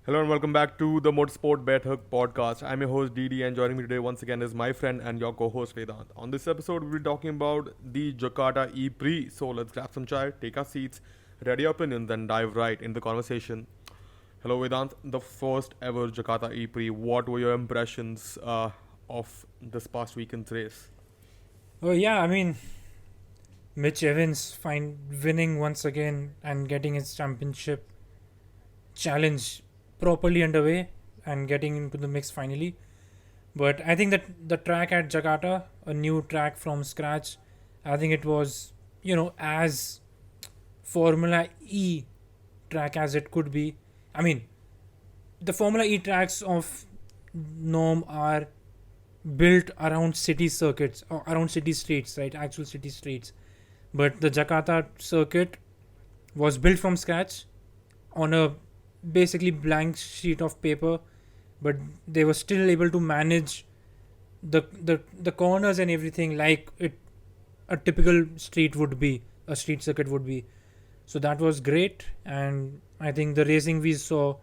Hello and welcome back to the Motorsport Baithak podcast. I'm your host Didi, and joining me today once again is my friend and your co-host Vedant. On this episode, we'll be talking about the Jakarta EPrix. So let's grab some chai, take our seats, ready our opinions, and dive right in the conversation. Hello Vedant, the first ever Jakarta EPrix. What were your impressions of this past weekend's race? Oh yeah, I mean Mitch Evans winning once again and getting his championship challenge properly underway and getting into the mix finally. But I think that the track at Jakarta, a new track from scratch, I think it was, as Formula E track as it could be. I mean, the Formula E tracks of norm are built around city circuits or around city streets, right? Actual city streets. But the Jakarta circuit was built from scratch on a basically blank sheet of paper, but they were still able to manage the corners and everything like it a typical street circuit would be. So that was great, and I think the racing we saw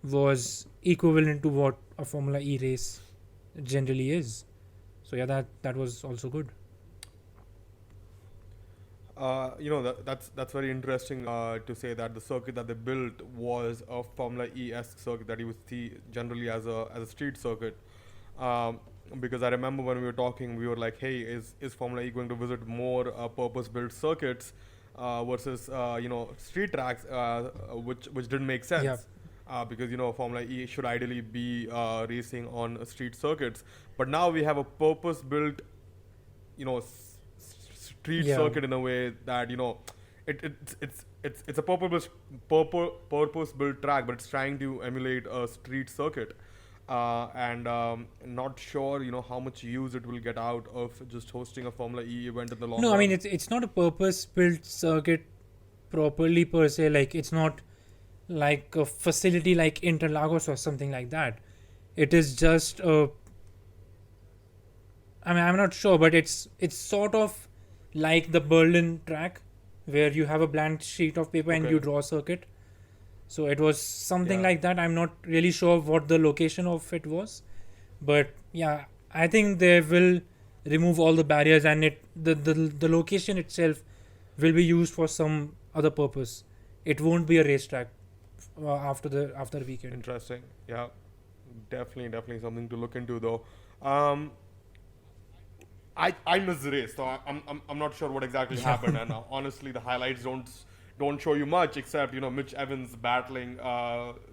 was equivalent to what a Formula E race generally is. So yeah, that was also good. That's very interesting to say that the circuit that they built was a Formula E-esque circuit that you would see generally as a street circuit. Um, because I remember when we were talking, we were like, "Hey, is Formula E going to visit more purpose-built circuits versus street tracks, which didn't make Yeah, sense." Because Formula E should ideally be racing on street circuits, but now we have a purpose-built street yeah. circuit in a way that it's a purpose built track, but it's trying to emulate a street circuit. And not sure how much use it will get out of just hosting a Formula E event in the long No, I mean run. it's not a purpose built circuit properly per se. Like it's not like a facility like Interlagos or something like that. It is just a. I mean, I'm not sure, but it's sort of like the Berlin track, where you have a blank sheet of paper and you Okay. draw a circuit. So it was something Yeah. like that. I'm not really sure what the location of it was, but yeah, I think they will remove all the barriers, and the location itself will be used for some other purpose. It won't be a racetrack after the weekend. Interesting. Yeah. Definitely something to look into though. Um, I missed the race, so I'm not sure what exactly Yeah. happened. And honestly, the highlights don't show you much except Mitch Evans battling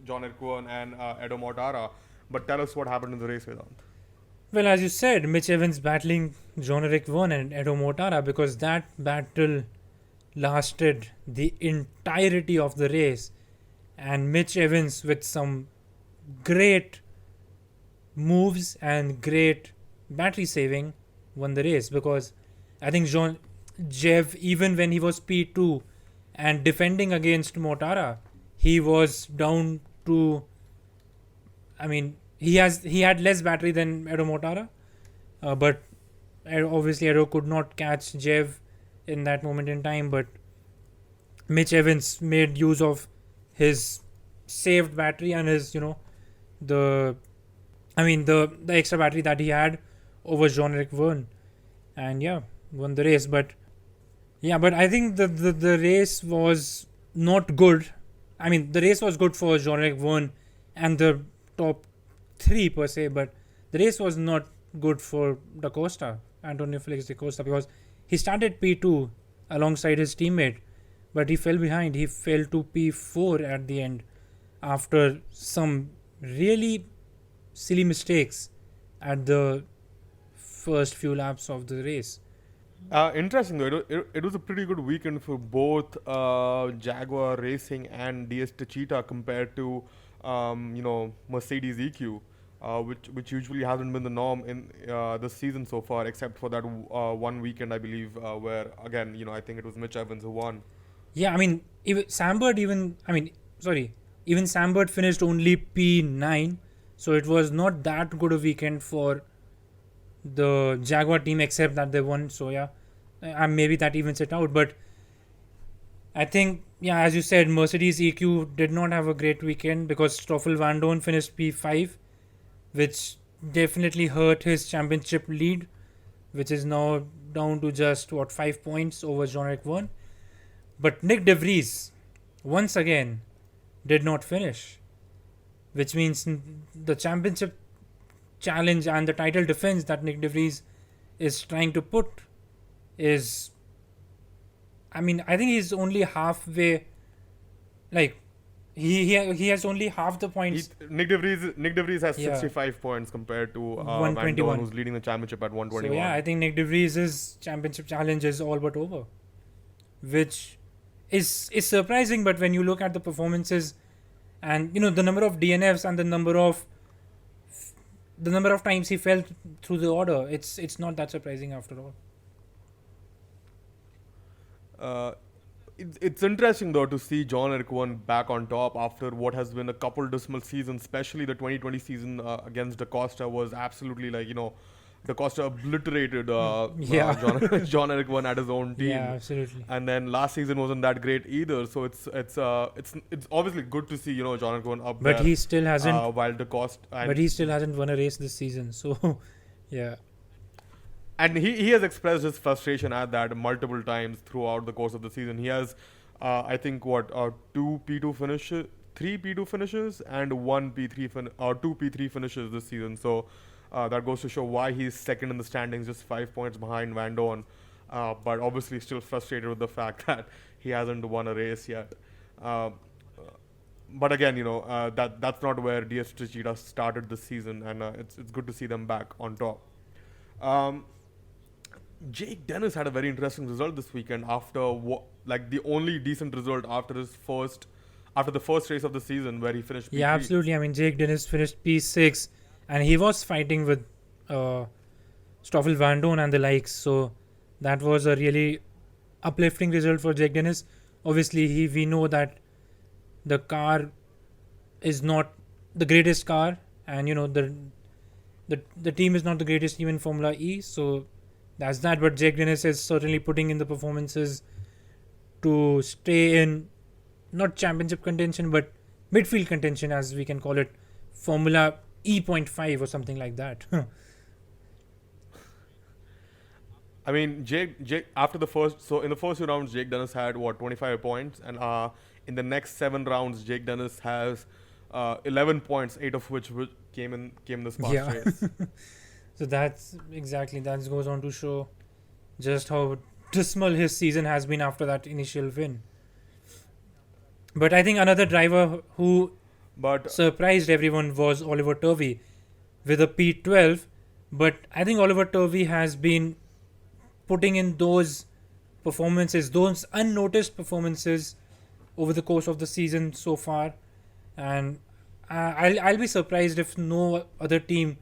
Jean Eric Vergne and Edo Mortara. But tell us what happened in the race, Vedant. Well, as you said, Mitch Evans battling Jean Eric Vergne and Edo Mortara, because that battle lasted the entirety of the race, and Mitch Evans with some great moves and great battery saving won the race, because I think Jev, even when he was P2 and defending against Mortara, he was down to, I mean, he had less battery than Edo Mortara, but obviously Edo could not catch Jev in that moment in time. But Mitch Evans made use of his saved battery and his the the extra battery that he had over Jean Eric Vergne, and yeah, won the race. But yeah, but I think the race was not good. I mean, the race was good for Jean Eric Vergne and the top three per se, but the race was not good for Da Costa, Antonio Felix Da Costa, because he started P2 alongside his teammate, but he fell behind. He fell to P4 at the end after some really silly mistakes at the first few laps of the race. Interesting though. It was a pretty good weekend for both Jaguar Racing and DS Techeetah compared to Mercedes EQ, which usually hasn't been the norm in this season so far, except for that one weekend I believe where again I think it was Mitch Evans who won. Yeah, I mean, even Sambert finished only P9, so it was not that good a weekend for the Jaguar team, except that they won. So yeah, maybe that evens it out. But I think yeah, as you said, Mercedes EQ did not have a great weekend because Stoffel Vandoorne finished P5, which definitely hurt his championship lead, which is now down to just 5 points over Jean Eric Vergne. But Nick De Vries, once again, did not finish, which means the championship challenge and the title defense that Nick De Vries is trying to put is, I mean, I think he's only halfway. Like, he has only half the points. Nick De Vries has Yeah. 65 points compared to 121. Vandoorne, who's leading the championship at So 121. yeah, I think Nick De Vries' championship challenge is all but over, which is surprising. But when you look at the performances, and the number of DNFs and the number of times he fell through the order, it's not that surprising after all. It's interesting though to see Jean Eric Vergne back on top after what has been a couple dismal seasons, especially the 2020 season against Da Costa was absolutely Da Costa obliterated Yeah. Jean Eric Vergne at his own team. Yeah, absolutely. And then last season wasn't that great either, so it's obviously good to see Jean Eric Vergne up But there. he still hasn't. While Da Costa But he still hasn't won a race this season. So, yeah. and he has expressed his frustration at that multiple times throughout the course of the season. He has, I think, two P2 finishes, three P2 finishes, and one P3 or two P3 finishes this season. So that goes to show why he's second in the standings, just 5 points behind Vandoorne. But obviously still frustrated with the fact that he hasn't won a race yet. But again, that's not where DS Cheetah started this season, and it's good to see them back on top. Jake Dennis had a very interesting result this weekend after the only decent result after the first race of the season where he finished P3. Yeah, absolutely. I mean, Jake Dennis finished P6 and he was fighting with Stoffel Vandoorne and the likes. So that was a really uplifting result for Jake Dennis. Obviously, we know that the car is not the greatest car, and the team is not the greatest team in Formula E. So that's that. But Jake Dennis is certainly putting in the performances to stay in not championship contention but midfield contention, as we can call it, Formula E.5 or something like that. I mean, Jake after in the first 2 rounds, Jake Dennis had 25 points, and in the next 7 rounds, Jake Dennis has 11 points, 8 of which came in this past Yeah. race. So that goes on to show just how dismal his season has been after that initial win. But I think another driver who surprised everyone was Oliver Turvey with a P12. But I think Oliver Turvey has been putting in those performances, those unnoticed performances over the course of the season so far. And I'll be surprised if no other team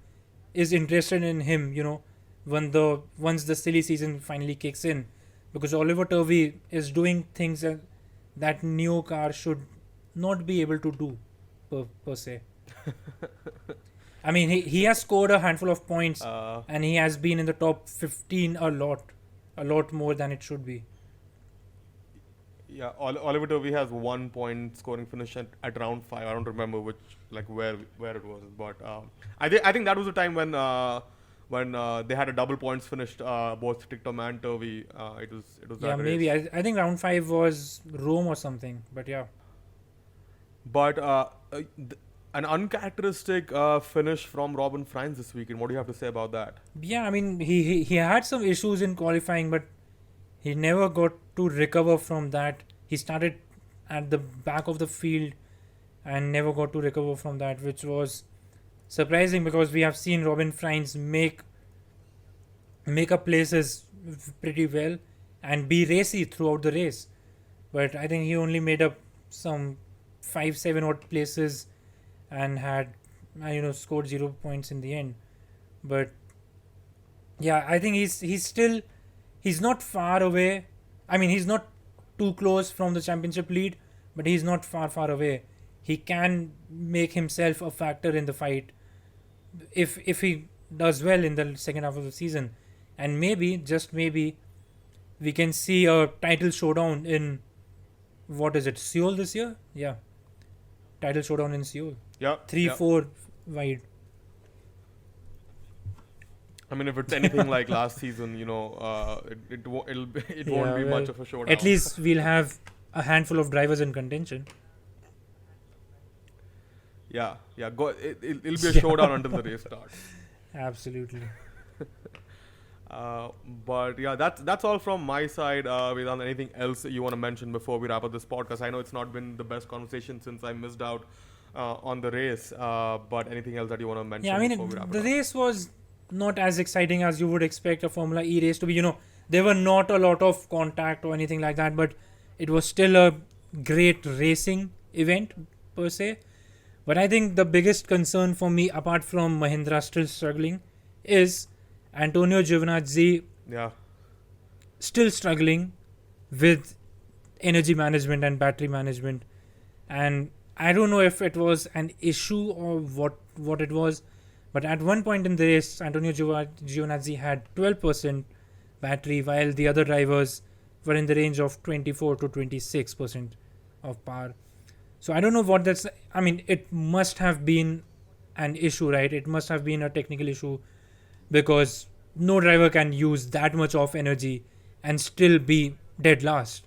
is interested in him, once the silly season finally kicks in, because Oliver Turvey is doing things that new car should not be able to do per se. I mean, he has scored a handful of points and he has been in the top 15 a lot more than it should be. Yeah, Oliver Turvey has 1 point scoring finish at round 5. I don't remember where it was, but I think that was the time when they had a double points finished, both Ticktum and Turvey. It was that Yeah, race. maybe I think round 5 was Rome or something, but yeah. But an uncharacteristic finish from Robin Freins this weekend. What do you have to say about that? Yeah, I mean, he had some issues in qualifying, but he never got to recover from that. He started at the back of the field and never got to recover from that, which was surprising because we have seen Robin Freins make up places pretty well and be racy throughout the race. But I think he only made up some 5-7 odd places and had scored 0 points in the end. But yeah, I think he's not far away. I mean, he's not too close from the championship lead, but he's not far away. He can make himself a factor in the fight if he does well in the second half of the season. And maybe, just maybe, we can see a title showdown in what is it, Seoul this year? Yeah, title showdown in Seoul. Yeah. 3-4 wide. I mean, if it's anything like last season, it won't be much of a showdown. At least we'll have a handful of drivers in contention. Yeah. It'll be a showdown until the race starts. Absolutely. But yeah, that's all from my side. Vedant, anything else you want to mention before we wrap up this podcast? I know it's not been the best conversation since I missed out on the race. But anything else that you want to mention? Yeah, I before we wrap mean, the it up? race was not as exciting as you would expect a Formula E race to be. There were not a lot of contact or anything like that, but it was still a great racing event per se. But I think the biggest concern for me, apart from Mahindra still struggling, is Antonio Giovinazzi Yeah. still struggling with energy management and battery management. And I don't know if it was an issue or what it was, but at one point in the race, Antonio Giovinazzi had 12% battery, while the other drivers were in the range of 24 to 26% of power. So I don't know what that's. I mean, it must have been an issue, right? It must have been a technical issue, because no driver can use that much of energy and still be dead last,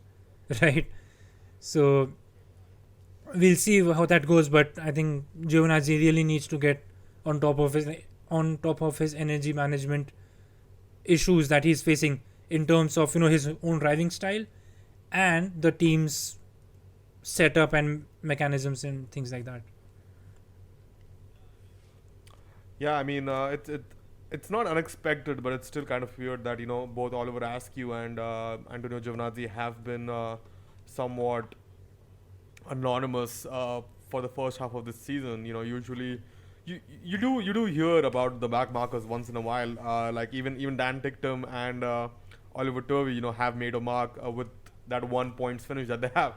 right? So we'll see how that goes, but I think Giovinazzi really needs to get on top of his energy management issues that he's facing in terms of his own driving style and the team's setup and mechanisms and things like that. Yeah, I mean, it's not unexpected, but it's still kind of weird that both Oliver Askew and Antonio Giovinazzi have been somewhat anonymous for the first half of this season. Usually you do hear about the back markers once in a while. Like even Dan Ticktum and Oliver Turvey, have made a mark with that 1 points finish that they have,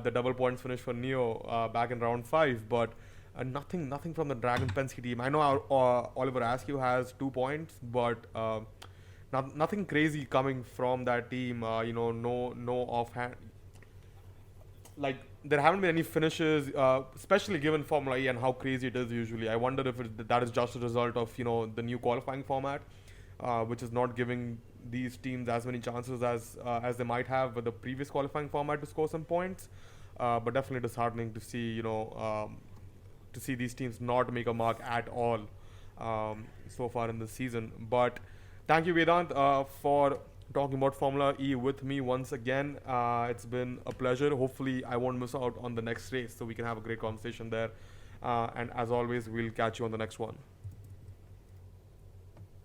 the double points finish for Neo back in round 5, but. Nothing from the Dragon Penske team. I know Oliver Askew has 2 points, but nothing crazy coming from that team. No offhand. Like, there haven't been any finishes, especially given Formula E and how crazy it is usually. I wonder if that is just a result of the new qualifying format, which is not giving these teams as many chances as they might have with the previous qualifying format to score some points. But definitely disheartening to see to see these teams not make a mark at all so far in the season. But thank you, Vedant, for talking about Formula E with me once again. It's been a pleasure. Hopefully, I won't miss out on the next race, so we can have a great conversation there. And as always, we'll catch you on the next one.